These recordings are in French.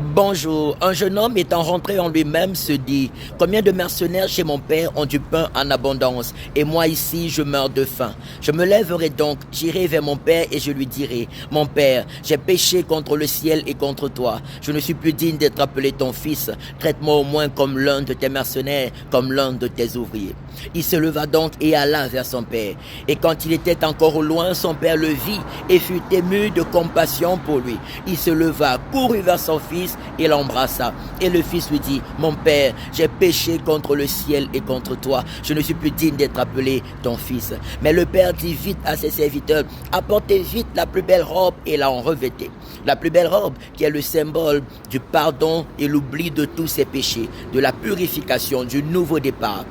Bonjour, un jeune homme étant rentré en lui-même se dit, combien de mercenaires chez mon père ont du pain en abondance, et moi ici je meurs de faim. Je me lèverai donc, j'irai vers mon père et je lui dirai, mon père, j'ai péché contre le ciel et contre toi. Je ne suis plus digne d'être appelé ton fils. Traite-moi au moins comme l'un de tes mercenaires, comme l'un de tes ouvriers. Il se leva donc et alla vers son père. Et quand il était encore au loin, son père le vit et fut ému de compassion pour lui. Il se leva, courut vers son fils et l'embrassa. Et le fils lui dit, mon père, j'ai péché contre le ciel et contre toi. Je ne suis plus digne d'être appelé ton fils. Mais le père dit vite à ses serviteurs, apportez vite la plus belle robe et la en revêtez. La plus belle robe qui est le symbole du pardon et l'oubli de tous ses péchés, de la purification, du nouveau départ.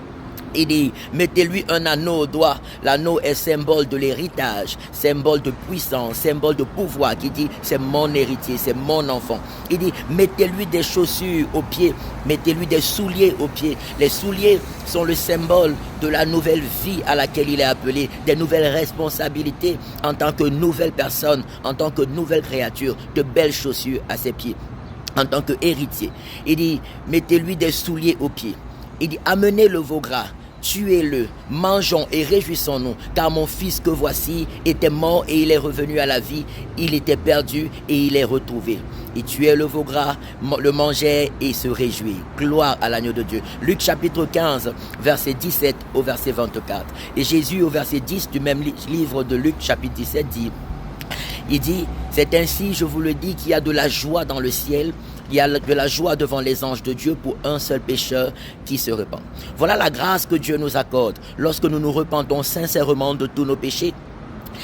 Il dit, mettez-lui un anneau au doigt. L'anneau est symbole de l'héritage, symbole de puissance, symbole de pouvoir, qui dit, c'est mon héritier, c'est mon enfant. Il dit, mettez-lui des chaussures aux pieds, mettez-lui des souliers aux pieds. Les souliers sont le symbole de la nouvelle vie à laquelle il est appelé, des nouvelles responsabilités en tant que nouvelle personne, en tant que nouvelle créature, de belles chaussures à ses pieds, en tant qu'héritier. Il dit, mettez-lui des souliers aux pieds. Il dit, amenez le veau gras, tuez-le, mangeons et réjouissons-nous, car mon fils que voici était mort et il est revenu à la vie, il était perdu et il est retrouvé. Il tuait le veau gras, le mangeait et se réjouit. Gloire à l'agneau de Dieu. Luc chapitre 15, verset 17 au verset 24. Et Jésus au verset 10 du même livre de Luc chapitre 17 dit, il dit, c'est ainsi, je vous le dis, qu'il y a de la joie dans le ciel. Il y a de la joie devant les anges de Dieu pour un seul pécheur qui se repent. Voilà la grâce que Dieu nous accorde lorsque nous nous repentons sincèrement de tous nos péchés.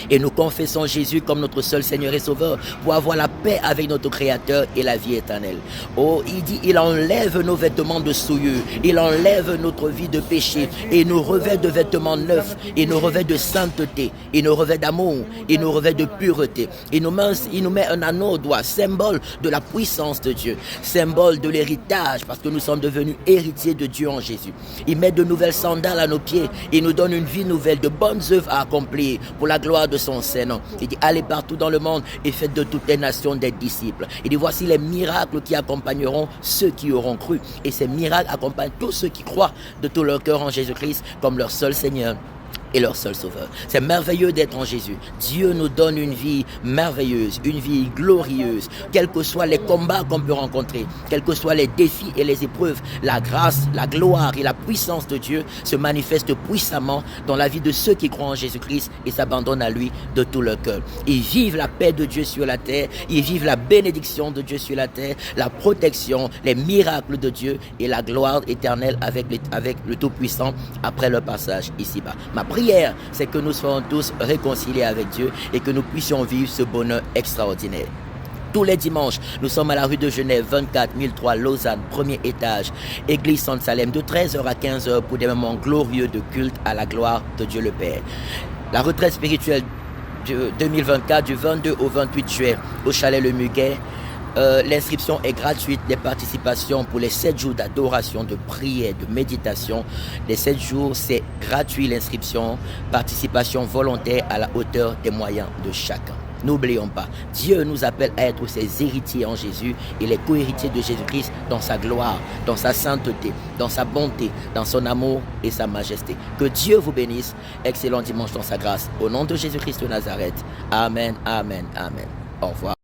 Et nous confessons Jésus comme notre seul Seigneur et Sauveur pour avoir la paix avec notre Créateur et la vie éternelle. Oh, il dit, il enlève nos vêtements de souillure, il enlève notre vie de péché et nous revêt de vêtements neufs, il nous revêt de sainteté, il nous revêt d'amour, il nous revêt de pureté. Il nous met un anneau au doigt, symbole de la puissance de Dieu, symbole de l'héritage parce que nous sommes devenus héritiers de Dieu en Jésus. Il met de nouvelles sandales à nos pieds, il nous donne une vie nouvelle, de bonnes œuvres à accomplir pour la gloire de son Saint-Nom. Il dit, allez partout dans le monde et faites de toutes les nations des disciples. Il dit, voici les miracles qui accompagneront ceux qui auront cru. Et ces miracles accompagnent tous ceux qui croient de tout leur cœur en Jésus-Christ comme leur seul Seigneur et leur seul sauveur. C'est merveilleux d'être en Jésus. Dieu nous donne une vie merveilleuse, une vie glorieuse, quels que soient les combats qu'on peut rencontrer, quels que soient les défis et les épreuves, la grâce, la gloire et la puissance de Dieu se manifestent puissamment dans la vie de ceux qui croient en Jésus-Christ et s'abandonnent à lui de tout leur cœur. Ils vivent la paix de Dieu sur la terre, ils vivent la bénédiction de Dieu sur la terre, la protection, les miracles de Dieu et la gloire éternelle avec le Tout-Puissant après leur passage ici-bas. Ma prière, c'est que nous soyons tous réconciliés avec Dieu et que nous puissions vivre ce bonheur extraordinaire. Tous les dimanches, nous sommes à la rue de Genève, 24 1003 Lausanne, premier étage, Église Saint-Salem, de 13h à 15h pour des moments glorieux de culte à la gloire de Dieu le Père. La retraite spirituelle de 2024 du 22 au 28 juillet au Chalet Le Muguet. L'inscription est gratuite, des participations pour les 7 jours d'adoration, de prière, de méditation. Les 7 jours, c'est gratuit l'inscription, participation volontaire à la hauteur des moyens de chacun. N'oublions pas, Dieu nous appelle à être ses héritiers en Jésus et les co-héritiers de Jésus-Christ dans sa gloire, dans sa sainteté, dans sa bonté, dans son amour et sa majesté. Que Dieu vous bénisse. Excellent dimanche dans sa grâce. Au nom de Jésus-Christ de Nazareth. Amen, amen, amen. Au revoir.